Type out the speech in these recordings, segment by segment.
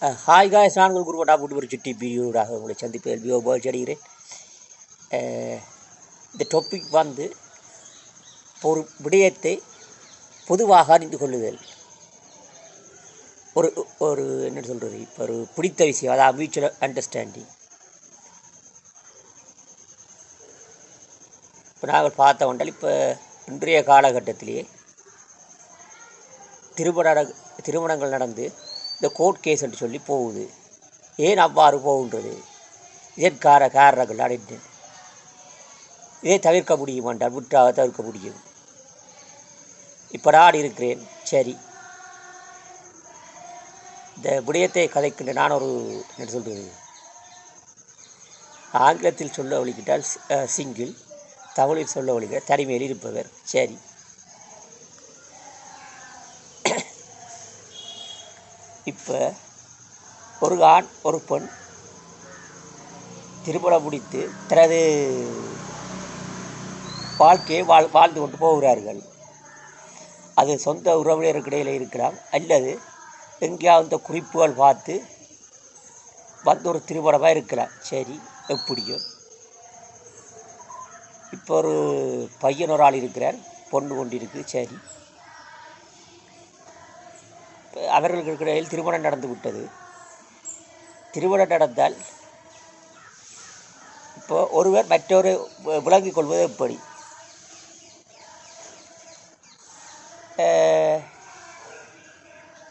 Hi guys, நான் உங்கள் குருவட்டா போட்டு ஒரு சுட்டி பிரியோடாக உங்களை சந்திப்பதில் வியோபால் அடைகிறேன். இந்த டாபிக் வந்து ஒரு விடயத்தை பொதுவாக அறிந்து கொள்ளுதல். ஒரு ஒரு என்ன சொல்கிறது, இப்போ ஒரு பிடித்த விஷயம், அதாவது மியூச்சுவல் அண்டர்ஸ்டாண்டிங். இப்போ நாங்கள் பார்த்த கொண்டால், இப்போ இன்றைய காலகட்டத்திலேயே திருமணங்கள் நடந்து இந்த கோர்ட் கேஸ் என்று சொல்லி போகுது. ஏன் அவ்வாறு போகின்றது? இதற்கான காரணங்கள் அடைந்து இதை தவிர்க்க முடியும் என்றால் விட்டாக தவிர்க்க முடியும். இப்போ நான் இருக்கிறேன், சரி, இந்த விடயத்தை கதைக்கின்ற நான் ஒரு என்ன சொல்கிறது, ஆங்கிலத்தில் சொல்ல வழிகிட்டால் சிங்கிள், தமிழில் சொல்ல வழிகிற தனிமையில் இருப்பவர். சரி, இப்போ ஒரு ஆண் ஒரு பெண் திருமணம் முடித்து தனது வாழ்க்கையை வாழ்ந்து கொண்டு போகிறார்கள். அது சொந்த உறவினருக்கு இடையில் இருக்கலாம், அல்லது எங்கேயாவது குறிப்புகள் பார்த்து வந்து ஒரு திருமணமாக இருக்கலாம். சரி, எப்படியோ இப்போ ஒரு பையன் ஒரு ஆள் இருக்கிறார், பொண்ணு கொண்டு இருக்குது. சரி, அவர்களுக்கு இடையில் திருமணம் நடந்து விட்டது. திருமணம் நடந்தால் இப்போ ஒருவர் மற்றொரு விளங்கிக் கொள்வது எப்படி?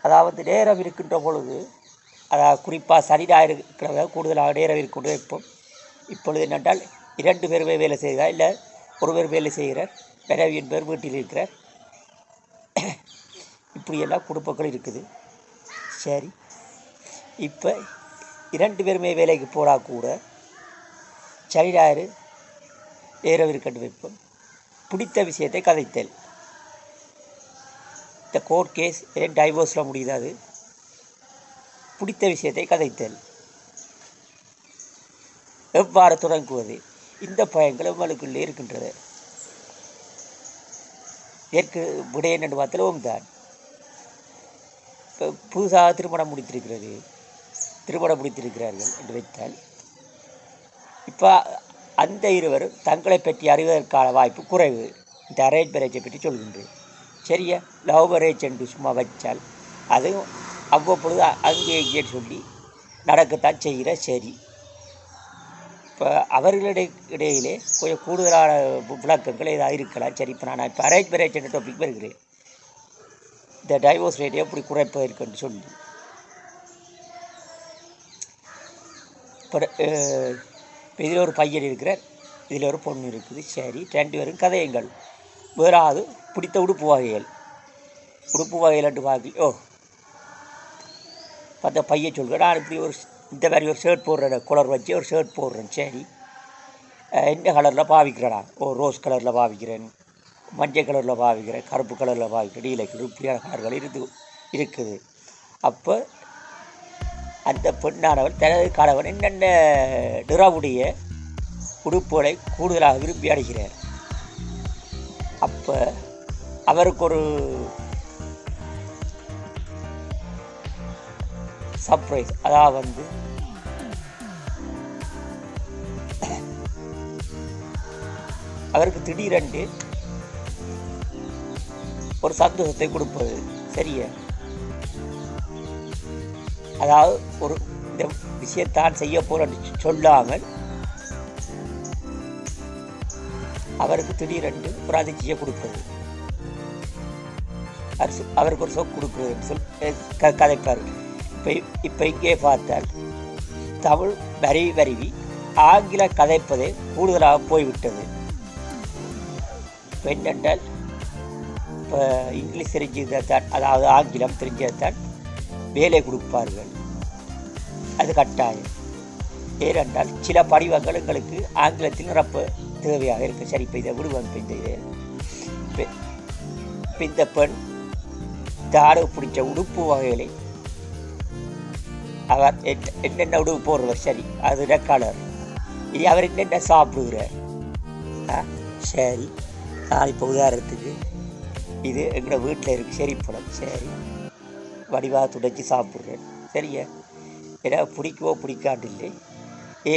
அதாவது நேரம் இருக்கின்ற பொழுது, அதாவது குறிப்பாக சனி ஞாயிறு இருக்கிறவங்க கூடுதலாக நேரம் இருக்கின்ற இப்பொழுது என்னென்றால் 2 பேருமே வேலை செய்கிறார், இல்லை ஒருவர் வேலை செய்கிறார், மனைவியின் பேர் வீட்டில் இருக்கிறார். இப்படியெல்லாம் குடும்பங்கள் இருக்குது. சரி, இப்போ 2 பேருமே வேலைக்கு போனால் கூட சனி ஞாயிறு நேரம் இருக்கட்டும் வைப்போம். பிடித்த விஷயத்தை கதைத்தல். இந்த கோர்ட் கேஸ் ஏன் டைவோர்ஸில் முடியாது? பிடித்த விஷயத்தை கதைத்தல் எவ்வாறு தொடங்குவது? இந்த பயங்கள் உங்களுக்குள்ளே இருக்கின்றது. ஏற்கு விடயம் என்று பார்த்தாலும் தான். இப்போ புதுசாக திருமணம் முடித்திருக்கிறார்கள் என்று வைத்தால், இப்போ அந்த இருவரும் தங்களை பற்றி அறிவதற்கான வாய்ப்பு குறைவு. இந்த அரேஞ்ச் மேரேஜை பற்றி சொல்கின்றேன். சரியா, லவ் மேரேஜ் என்று சும்மா வச்சால் அதுவும் அவ்வப்பொழுது அங்கே இங்கே சொல்லி நடக்கத்தான் செய்கிற. சரி, இப்போ அவர்களிடையிலே கொஞ்சம் கூடுதலான விளக்கங்கள் ஏதாவது இருக்கலாம். சரி, இப்போ நான் இப்போ அரேஞ்ச் மேரேஜ் என்ற டாபிக் வருகிறேன். இந்த டைவோர்ஸ் ரேட்டை எப்படி குறைப்பதற்குன்னு சொல்லி, இப்போ இதில் ஒரு பையன் இருக்கிறார், இதில் ஒரு பொண்ணு இருக்குது. சரி, 2 பேரும் கதையுங்கள். வேறாவது பிடித்த உடுப்பு வகைகள் என்று பார்க்க, பார்த்தா பையன் சொல்கிறேன், நான் இப்படி ஒரு இந்த மாதிரி ஒரு ஷர்ட் போடுறேன், கலர் வச்சு ஒரு ஷர்ட் போடுறேன். சரி, எந்த கலரில் பாவிக்கிறேனா? ரோஸ் கலரில் பாவிக்கிறேன், மஞ்சள் கலரில் பாவிக்கிறேன், கருப்பு கலரில் பாவிக்கிறேன், நீல கலர், இப்படியான கலர்கள் இருக்குது. அப்போ அந்த பெண்ணானவள் தனது கணவன் என்னென்ன நிறவுடைய உடுப்புகளை கூடுதலாக விரும்பி அடைகிறார். அப்போ அவருக்கு ஒரு சர்ப்ரைஸ், அதாவது அவருக்கு திடீரென்று ஒரு சந்தோஷத்தை கொடுப்பது. சரியா, அதாவது ஒரு இந்த விஷயத்தான் செய்ய போறேன்னு சொல்லாமல் அவருக்கு திடீரென்று ஒரு அதிர்ச்சியை கொடுப்பது, அவருக்கு ஒரு சொக் கொடுக்குறதுன்னு சொல்லி கதைப்பார். இப்போ இங்கே பார்த்தால் தமிழ் வருவி ஆங்கில கதைப்பதே கூடுதலாக போய்விட்டது. இப்போ என்னென்றால், இப்போ இங்கிலீஷ் தெரிஞ்சதான், அதாவது ஆங்கிலம் தெரிஞ்சதான் வேலை கொடுப்பார்கள். அது கட்டாயம். ஏனென்றால் சில படிவங்கள் எங்களுக்கு ஆங்கிலத்தில் நிரப்ப தேவையாக இருக்குது. சரி, இப்போ இதை விடுவாங்க. இப்போ இந்த பெண் தாடு பிடிச்ச உடுப்பு வகைகளை அவர் என்னென்ன உடுப்பு போடுறவர், சரி, அது ரெக்கார்டர். இனி அவர் என்னென்ன சாப்பிடுகிறார். சரி, நான் இப்போ உதாரணத்துக்கு இது எங்களோட வீட்டில் இருக்குது செரி பழம். சரி, வடிவாக துடைச்சி சாப்பிட்றேன். சரியா, ஏன்னா பிடிக்கவோ பிடிக்காண்டு இல்லை,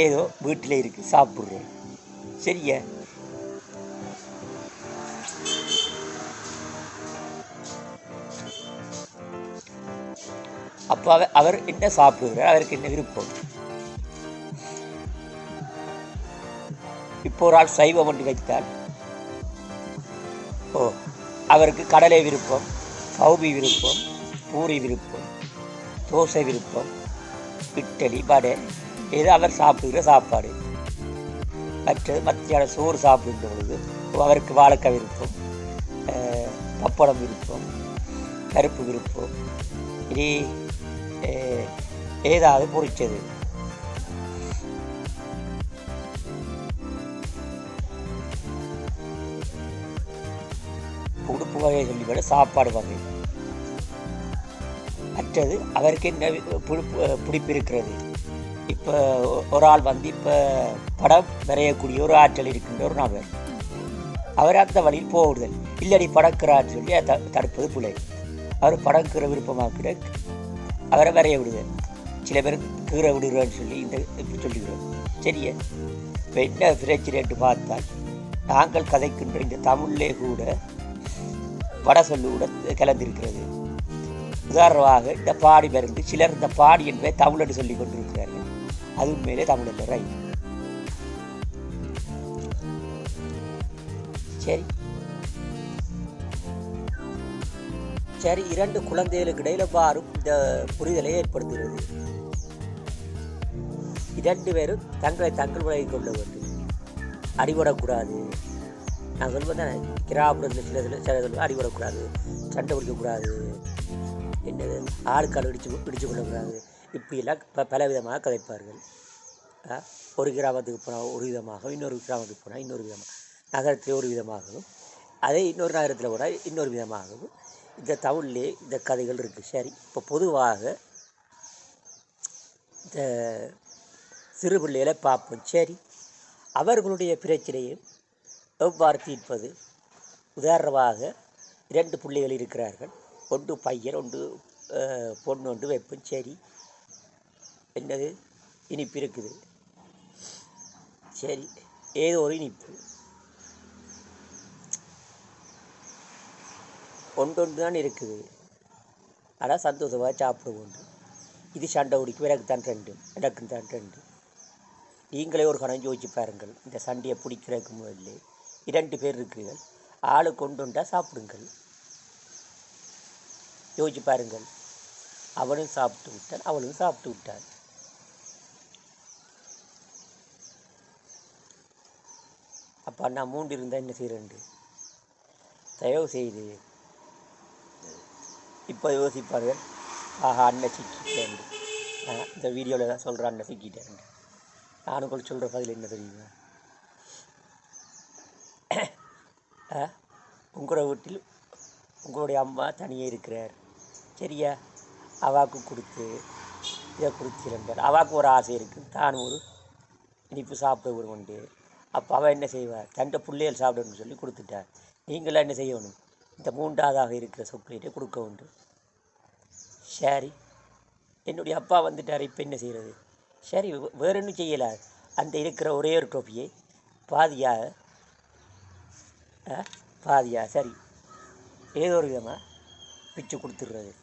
ஏதோ வீட்டில் இருக்கு சாப்பிட்றேன். சரியா? அப்போ அவர் என்ன சாப்பிடுகிறார், அவருக்கு என்ன விருப்பம். இப்போ ஒரு ஆள் சைவம் ஒன்று வைத்தால் அவருக்கு கடலை விருப்பம், கௌபி விருப்பம், பூரி விருப்பம், தோசை விருப்பம், இட்லி, வடை, ஏதோ அவர் சாப்பிடுகிற சாப்பாடு. மற்றது மத்தியான சோறு சாப்பிடுகின்ற பொழுது அவருக்கு வாழைக்காய் விருப்பம், பப்படம் விருப்பம், பருப்பு விருப்பம், இது ஏதாவது பொரிச்சது. உடுப்பு வகையை சொல்லிவிட சாப்பாடு வகை. மற்றது அவருக்கு என்ன பிடிப்பு இருக்கிறது. இப்போ ஒரு ஆள் வந்து இப்போ படம் வரையக்கூடிய ஒரு ஆற்றல் இருக்கின்ற ஒரு நபர், அவர் அந்த வழியில் போடுதல் இல்லடி படக்கிறான்னு சொல்லி தடுப்பது பிள்ளை. அவர் படக்கிற விருப்பமாக்கிற அவரை வரைய விடுதல். சில பேர் கீரை விடுகிறோன்னு சொல்லி இப்படி சொல்லிக்கிறோம். சரியா? இப்போ என்ன பிரச்சனைன்னு பார்த்தால், நாங்கள் கதைக்கின்ற இந்த தமிழ்லே கூட வட சொல்லு கூட கலந்திருக்கிறது. உதாரணமாக இந்த பாடி மருந்து, சிலர் இந்த பாடி என்பதை தமிழ் சொல்லி கொண்டிருக்கிறார்கள். அது உண்மையிலே தமிழ் இல்லை. ரைட். சரி சரி, இரண்டு குழந்தைகளுக்கு இடையில பாரும் இந்த புரிதலை ஏற்படுத்துகிறது. இரண்டு பேரும் தங்களை தங்கள் விலகிக் கொள்ள வேண்டும், அடிபடக்கூடாது. நான் சொல்வது கிராமப்புறத்தில் சில அடிபடக்கூடாது, சண்டை பிடிக்கக்கூடாது, என்னது ஆளுக்கால் இடிச்சு கொள்ளக்கூடாது. இப்படியெல்லாம் பல விதமாக கதைப்பார்கள். ஒரு கிராமத்துக்கு போனால் ஒரு விதமாக, இன்னொரு கிராமத்துக்கு போனால் இன்னொரு விதமாக, நகரத்தில் ஒரு விதமாகவும், அதே இன்னொரு நகரத்தில் கூட இன்னொரு விதமாகவும் இந்த தமிழ்லே இந்த கதைகள் இருக்குது. சரி, இப்போ பொதுவாக இந்த சிறு பிள்ளைகளை பார்ப்போம். சரி, அவர்களுடைய பிரச்சனையை எவ்வாறு தீர்ப்பது? உதாரணமாக 2 பிள்ளைகள் இருக்கிறார்கள், ஒன்று பையன், ஒன்று பொண்ணு, ஒன்று வைப்போம். சரி, என்னது இனிப்பு இருக்குது. சரி, ஏதோ ஒரு இனிப்பு ஒன்று தான் இருக்குது. ஆனால் சந்தோஷமாக சாப்பிடுவோம். இது சண்டை பிடிக்கும். எனக்கு தான் 2, எனக்கு தான் 2. நீங்களே ஒரு கணம் யோசிச்சு பாருங்கள். இந்த சண்டையை பிடிக்கிறதுக்கு முதல்ல 2 பேர் இருக்குங்கள், ஆளு கொண்டுண்டா சாப்பிடுங்கள். யோசிச்சு பாருங்கள். அவனும் சாப்பிட்டு விட்டான், அவளும் சாப்பிட்டு விட்டான். அப்போ நான் 3 இருந்தால் என்ன செய்கிறேன்? தயவு செய்து இப்போ யோசிப்பார்கள், ஆஹா அண்ணன் சிக்கிட்டேன். இந்த வீடியோவில் தான் சொல்கிறேன், அண்ணன் சிக்கிட்டேன். நானும் கூட சொல்கிற பதில் என்ன தெரியுமா? உங்களோட வீட்டில் உங்களுடைய அம்மா தனியே இருக்கிறார். சரியா? அவாவுக்கு கொடுத்து இதை கொடுத்துருந்தார். அவாவுக்கு ஒரு ஆசை இருக்குது, தான் ஒரு இனிப்பு சாப்பிட விடுவோண்டு. அப்போ அவள் என்ன செய்வார்? தண்டை பிள்ளைகள் சாப்பிடணும்னு சொல்லி கொடுத்துட்டார். நீங்களாம் என்ன செய்யணும்? இந்த 3ஆவதாக இருக்கிற சாக்லேட்டை கொடுக்க உண்டு. சரி, என்னுடைய அப்பா வந்துட்டார், இப்போ என்ன செய்கிறது? சரி, வேறு ஒன்றும் செய்யலாது. அந்த இருக்கிற ஒரே ஒரு டோப்பியை பாதியாக சரி ஏதோ ஒரு விதமாக பிச்சு கொடுத்துடுறது.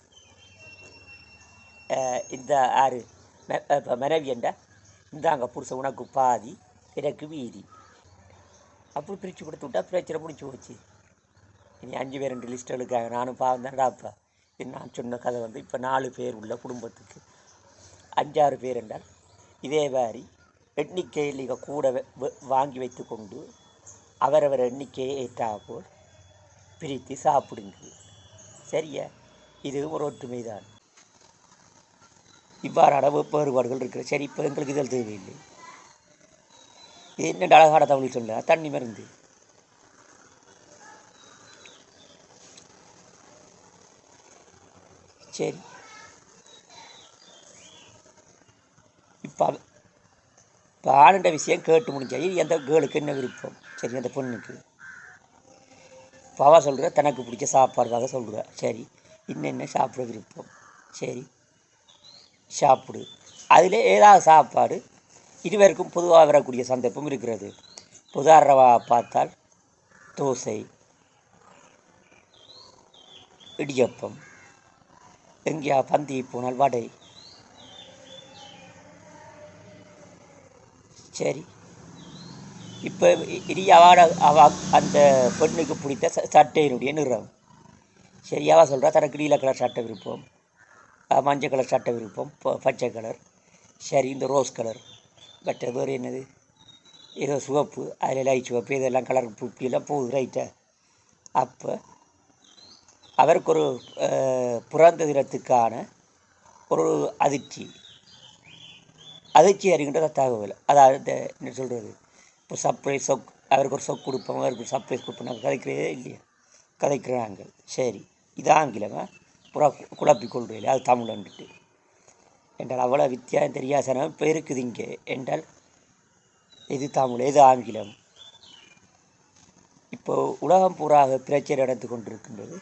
இந்த ஆறு இப்போ மனைவி என்றா, இந்தாங்க புருஷன் உனக்கு பாதி, எனக்கு வீதி, அப்படி பிரித்து கொடுத்து விட்டா பிரச்சனை முடிச்சு போச்சு. இனி 5 பேர் 2 லிஸ்ட் எடுக்காங்க. நானும் பாவம் தான்டாப்பா. நான் சொன்ன கதை வந்து இப்போ 4 பேர் உள்ள குடும்பத்துக்கு 5-6 பேர் என்றால் இதே மாதிரி எண்ணிக்கையில் கூட வாங்கி வைத்து கொண்டு அவரவர் எண்ணிக்கையை ஏற்றாப்போல் பிரித்து சாப்பிடுங்க. சரியா? இது ஒரு ஒற்றுமை தான். இவ்வாறான வேறுபாடுகள் இருக்கிற. சரி, இப்போ எங்களுக்கு இதில் தேவையில்லை. இது என்ன அழகான தமிழ் சொல்ல, தண்ணி மருந்து. சரி, இப்போ ஆளுண்ட விஷயம் கேட்டு முடிஞ்சாய். எந்த கேர்ளுக்கு என்ன விருப்பம்? சரி, அந்த பொண்ணுக்கு பாவா சொல்கிற தனக்கு பிடிச்ச சாப்பாடுக்காக சொல்கிறா. சரி, இன்னென்ன சாப்பிட விருப்பம்? சரி, சாப்பிடு. அதில் ஏதாவது சாப்பாடு இருவருக்கும் பொதுவாக வரக்கூடிய சந்தர்ப்பம் இருக்கிறது. உதாரணமாக பார்த்தால் தோசை, இடியப்பம், எங்கேயா பந்தி போனால் வடை. சரி, இப்போ அந்த பெண்ணுக்கு பிடித்த சட்டையினுடைய நிறம். சரியாவா சொல்கிறா, தனக்கு நீல கலர் சட்டை விருப்பம், மஞ்சள் கலர் சட்டை விருப்பம், பச்சை கலர், சரி இந்த ரோஸ் கலர், பட் வேறு என்னது ஏதோ சிவப்பு, அதில் லைட் சிவப்பு, இதெல்லாம் கலர் புப்பியெல்லாம் போகுது ரைட்டா. அப்போ அவருக்கு ஒரு பிறந்த தினத்துக்கான ஒரு அதிர்ச்சி அறிகின்ற தகவல். அதாவது என்ன சொல்கிறது, இப்போ சர்ப்ரைஸ் அவருக்கு ஒரு சொக் கொடுப்போம், அவருக்கு ஒரு சர்ப்ரைஸ் கொடுப்போம். நாங்கள் கதைக்கிறதே இல்லையா, கதைக்கிறாங்க. சரி, இது ஆங்கிலமா குழப்பிக்கொள்றீங்களே, அது தமிழ்ன்ட்டு என்றால் அவ்வளோ வித்தியாசம் தெரியாசனம் இப்போ இருக்குது இங்கே. என்றால் எது தமிழ் எது ஆங்கிலம்? இப்போ உலகம் பூராக பிரச்சனை நடந்து கொண்டிருக்கின்றது.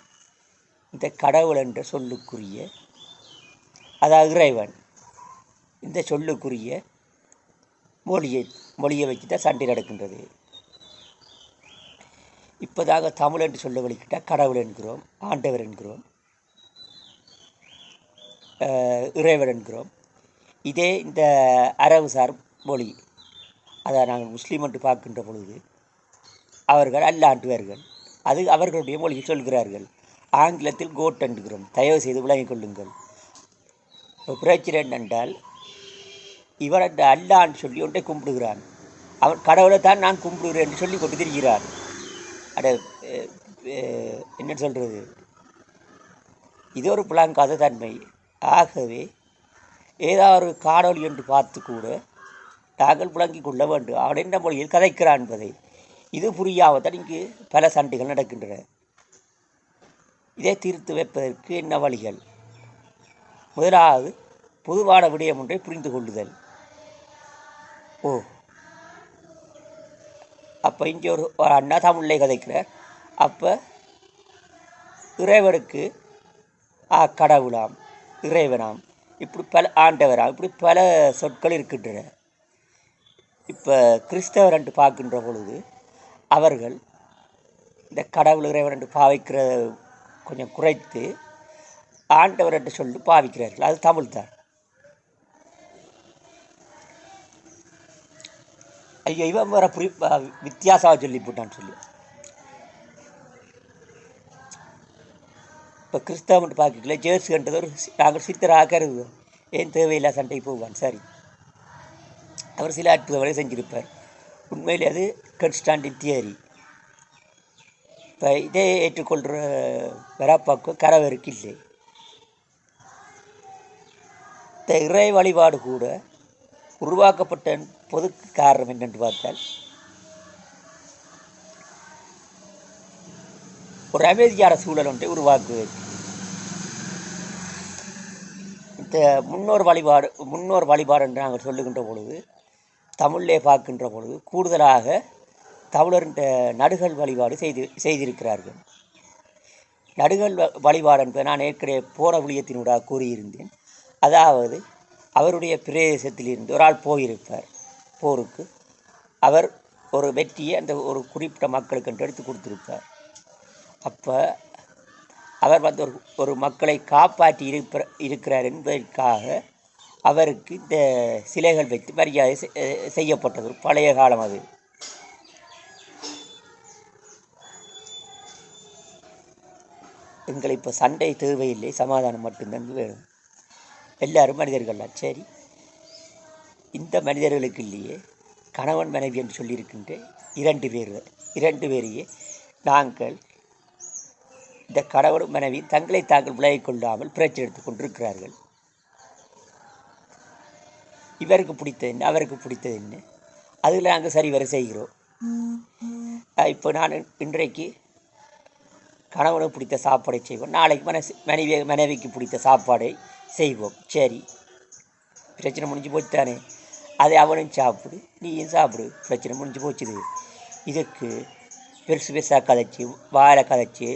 இந்த கடவுள் என்ற சொல்லுக்குரிய, அதாவது இறைவன், இந்த சொல்லுக்குரிய மொழியை வச்சு தான் சண்டை நடக்கின்றது. இப்போதாக தமிழ் என்று சொல்ல வலிக்கிட்டால் கடவுள் என்கிறோம், ஆண்டவர் என்கிறோம், இறைவன் என்கிறோம். இதே இந்த அரபுசார் மொழி, அதை நாங்கள் முஸ்லீம் என்று பார்க்கின்ற பொழுது அவர்கள் அல்லாண்டுவார்கள், அது அவர்களுடைய மொழியில் சொல்கிறார்கள். ஆங்கிலத்தில் கோட் என்கிறோம். தயவு செய்து விளங்கிக் கொள்ளுங்கள். இப்போ பிரச்சனை என்றால் இவன் அந்த அல்லான்னு சொல்லி ஒன்றை கும்பிடுகிறான். அவன் கடவுளை தான் நான் கும்பிடுகிறேன் என்று சொல்லி கொண்டு திரிகிறான். என்ன சொல்கிறது, இது ஒரு புலங்காத தன்மை. ஆகவே ஏதாவது ஒரு காணொலி என்று பார்த்து கூட தாங்கள் விளங்கிக் கொள்ள வேண்டும் அவன் என்ன மொழியில் கதைக்கிறான் என்பதை. இது புரியாமத்தான் இங்கு பல சண்டைகள் நடக்கின்றன. இதை தீர்த்து வைப்பதற்கு என்ன வழிகள்? முதலாவது, பொதுவான விடயம் ஒன்றை புரிந்து கொள்ளுதல். அப்போ இங்கே ஒரு அண்ணா தமிழ்லே கதைக்கிறார். அப்போ இறைவனுக்கு கடவுளாம், இறைவனாம், இப்படி பல ஆண்டவராம், இப்படி பல சொற்கள் இருக்கின்றன. இப்போ கிறிஸ்தவர் என்று பார்க்கின்ற பொழுது அவர்கள் இந்த கடவுள் இறைவன் என்று பாவிக்கிற கொஞ்சம் குறைத்து ஆண்டவர் என்று சொல்லி பாவிக்கிறார்கள். அது தமிழ் தான். ஐயோ, இவன் வேற வித்தியாசமாக சொல்லி போட்டான்னு சொல்லி. இப்போ கிறிஸ்தவன் பார்க்கல, ஜேர்ஸுன்றது ஒரு நாங்கள் சித்தராக கருதுவோம். ஏன் தேவையில்லா சண்டை போவான். சரி, அவர் சில அற்புதங்களை செஞ்சிருப்பார். உண்மையில் அது கன்ஸ்டாண்டின் தியரி. இப்போ இதே ஏற்றுக்கொள்கிற வரப்பாக்கம் கரவருக்கு இல்லை. இந்த இறை வழிபாடு கூட உருவாக்கப்பட்ட பொது காரணம் என்னென்று பார்த்தால், ஒரு அமைதியான சூழல் ஒன்றை உருவாக்குவது. இந்த முன்னோர் வழிபாடு என்று நாங்கள் சொல்லுகின்ற பொழுது, தமிழிலே பார்க்கின்ற பொழுது கூடுதலாக தமிழர் இந்த நடுகள் வழிபாடு செய்திருக்கிறார்கள். நடுகள் வழிபாடு என்பது நான் ஏற்கனவே போன விளியத்தினூடாக கூறியிருந்தேன். அதாவது அவருடைய பிரதேசத்திலிருந்து ஒரு ஆள் போயிருப்பார் போருக்கு. அவர் ஒரு வெற்றியை அந்த ஒரு குறிப்பிட்ட மக்களுக்கு என்று எடுத்து கொடுத்திருப்பார். அப்போ அவர் வந்து ஒரு மக்களை காப்பாற்றி இருக்கிறார் என்பதற்காக அவருக்கு இந்த சிலைகள் வைத்து மரியாதை செய்யப்பட்டது. ஒரு பழைய காலம் அது. எங்களை இப்போ சண்டை தேவையில்லை, சமாதானம் மட்டும்தான் வேணும். எல்லாரும் மனிதர்கள் தான். சரி, இந்த மனிதர்களுக்கு இல்லையே கணவன் மனைவி என்று சொல்லியிருக்கின்ற இரண்டு பேரையே நாங்கள் இந்த கடவுள் மனைவி தங்களை தாங்கள் விலகிக் கொள்ளாமல் பிரச்சனை எடுத்து கொண்டிருக்கிறார்கள். இவருக்கு பிடித்தது என்ன, அவருக்கு பிடித்தது என்ன, அதில் நாங்கள் சரிவர செய்கிறோம். இப்போ நான் இன்றைக்கு கணவனுக்கு பிடித்த சாப்பாடை செய்வோம், நாளைக்கு மனைவிக்கு பிடித்த சாப்பாடை செய்வோம். சரி, பிரச்சனை முடிஞ்சு போச்சுத்தானே. அதை அவனும் சாப்பிடு, நீயும் சாப்பிடு, பிரச்சனை முடிஞ்சு போச்சுது. இதுக்கு பெருசாக கதைச்சி வாழை கதைச்சி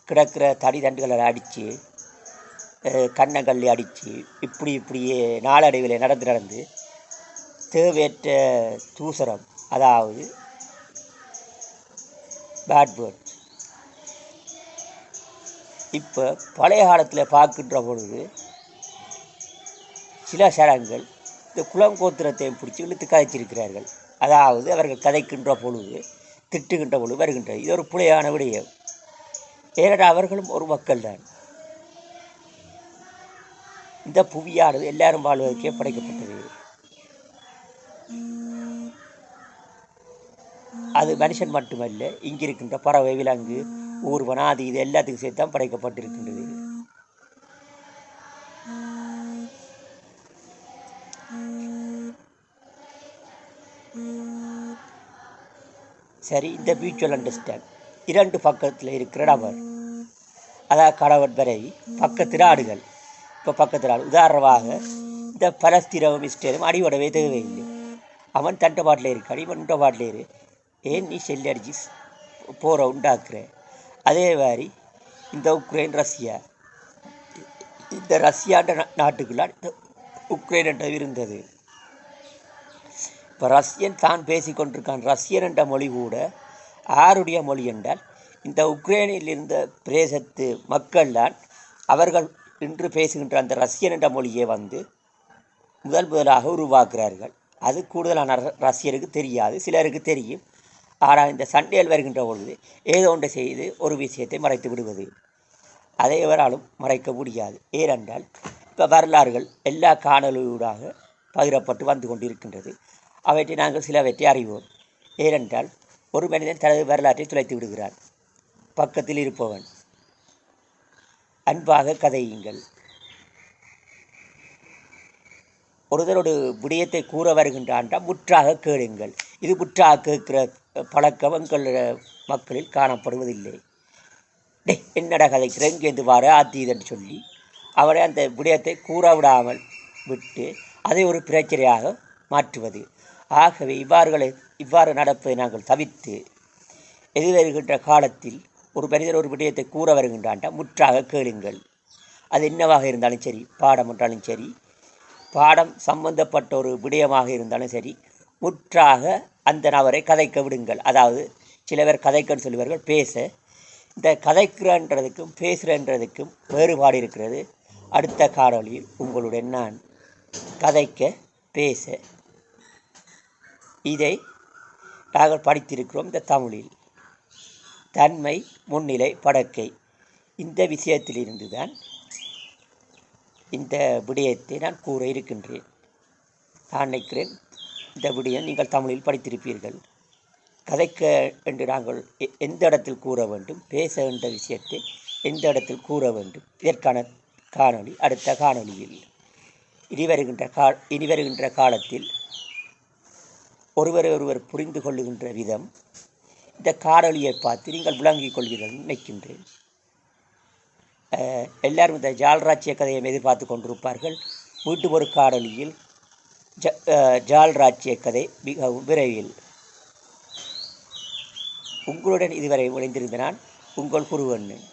கிடக்கிற தடி தண்டுகளை அடித்து கண்ணங்கல்லி அடித்து இப்படியே நாளடைவில் நடந்து தேவையற்ற தூசரம், அதாவது பேட் வேர்ட். இப்போ பழைய காலத்தில் பார்க்கின்ற பொழுது சில சடங்கள் இந்த குளங்கோத்திரத்தையும் பிடிச்சி இழுத்து கதைச்சிருக்கிறார்கள். அதாவது அவர்கள் கதைக்கின்ற பொழுது, திட்டுகின்ற பொழுது வருகின்றது. இது ஒரு பிழையான விடயம். ஏனென்றால் அவர்களும் ஒரு மக்கள் தான். இந்த புவியானது எல்லாரும் வாழ்வதற்கே படைக்கப்பட்டது. அது மனுஷன் மட்டுமல்ல, இங்கிருக்கின்ற பறவை, விலங்கு, ஊர்வன, அது இது எல்லாத்துக்கும் சேர்த்து தான் படைக்கப்பட்டிருக்கின்றது. சரி, இந்த மியூச்சுவல் அண்டர்ஸ்டாண்ட் இரண்டு பக்கத்தில் இருக்கிற நபர், அதாவது கணவன் மனைவி, பக்கத்தில் ஆடுகள். இப்போ பக்கத்தில் ஆடு, உதாரணமாக இந்த பலஸ்தீனமும் இஸ்ரேலும் அடிபடவே தேவையில்லை. அவன் தண்டை பாட்டில் இருக்கான், இவன் உண்ட பாட்டில் இரு, ஏன் நீ செல்லி அடிச்சு போகிற உண்டாக்குற. அதே மாதிரி இந்த உக்ரைன், ரஷ்யா, இந்த ரஷ்யான்ற நாட்டுக்குள்ளான் இந்த உக்ரைன் என்றது இருந்தது. இப்போ ரஷ்யன் தான் பேசி கொண்டிருக்கான். ரஷ்யன் என்ற மொழி கூட யாருடைய மொழி என்றால் இந்த உக்ரைனில் இருந்த பிரதேசத்து மக்கள் தான் அவர்கள் இன்று பேசுகின்ற அந்த ரஷ்யன் என்ற மொழியை முதலாக உருவாக்குகிறார்கள். அது கூடுதலான ரஷ்யருக்கு தெரியாது, சிலருக்கு தெரியும். ஆனால் இந்த சண்டையில் வருகின்ற பொழுது ஏதோ ஒன்றை செய்து ஒரு விஷயத்தை மறைத்து விடுவது, அதை எவராலும் மறைக்க முடியாது. ஏனென்றால் இப்போ வரலாறுகள் எல்லா காணொலியூடாக பகிரப்பட்டு வந்து கொண்டிருக்கின்றது. அவற்றை நாங்கள் சிலவற்றை அறிவோம். ஏனென்றால் ஒரு மனிதன் தனது வரலாற்றை துளைத்து விடுகிறான். பக்கத்தில் இருப்பவன், அன்பாக கதையுங்கள். ஒருத்தரோடு விடயத்தை கூற வருகின்றான், முற்றாக கேளுங்கள். இது முற்றாக கேட்கிற பழக்கம் எங்கள் மக்களில் காணப்படுவதில்லை. என்னடா கதைக்கிற, எங்கேருந்து வார ஆத்தீதன்னு சொல்லி அவரை அந்த விடயத்தை கூற விடாமல் விட்டு அதை ஒரு பிரச்சனையாக மாற்றுவது. ஆகவே இவ்வாறு நடப்பதை நாங்கள் தவிர்த்து, எதிர்வருகின்ற காலத்தில் ஒரு மனிதர் ஒரு விடயத்தை கூற வருகின்றான்டா, முற்றாக கேளுங்கள். அது என்னவாக இருந்தாலும் சரி, பாடம் என்றாலும் சரி, பாடம் சம்பந்தப்பட்ட ஒரு விடயமாக இருந்தாலும் சரி, முற்றாக அந்த நபரை கதைக்க விடுங்கள். அதாவது சில பேர் கதைக்கன்னு சொல்லுவார்கள், பேச. இந்த கதைக்கிறன்றதுக்கும் பேசுகிறன்றதுக்கும் வேறுபாடு இருக்கிறது. அடுத்த காணொளியில் உங்களுடன் நான் கதைக்க, பேச, இதை நாங்கள் படித்திருக்கிறோம். இந்த தமிழில் தன்மை, முன்னிலை, படக்கை, இந்த விஷயத்திலிருந்து தான் இந்த விடயத்தை நான் கூற இருக்கின்றேன். நான் நினைக்கிறேன் இந்த விடயம் நீங்கள் தமிழில் படித்திருப்பீர்கள். கதைக்க என்று நாங்கள் எந்த இடத்தில் கூற வேண்டும், பேச என்ற விஷயத்தை எந்த இடத்தில் கூற வேண்டும், இதற்கான காணொளி அடுத்த காணொளியில். இனி வருகின்ற காலத்தில் ஒருவர் புரிந்து கொள்ளுகின்ற விதம் இந்த காணொளியை பார்த்து நீங்கள் விளங்கிக் கொள்வீர்கள் நினைக்கின்றேன். எல்லாரும் இந்த ஜால்ராஜ்ய கதையை எதிர்பார்த்து கொண்டிருப்பார்கள். மீண்டும் ஒரு காணொளியில் ஜால்ராஜ்ய கதை மிகவும் விரைவில். உங்களுடன் இதுவரை இணைந்திருந்த நான் உங்கள் குருவண்ணன்.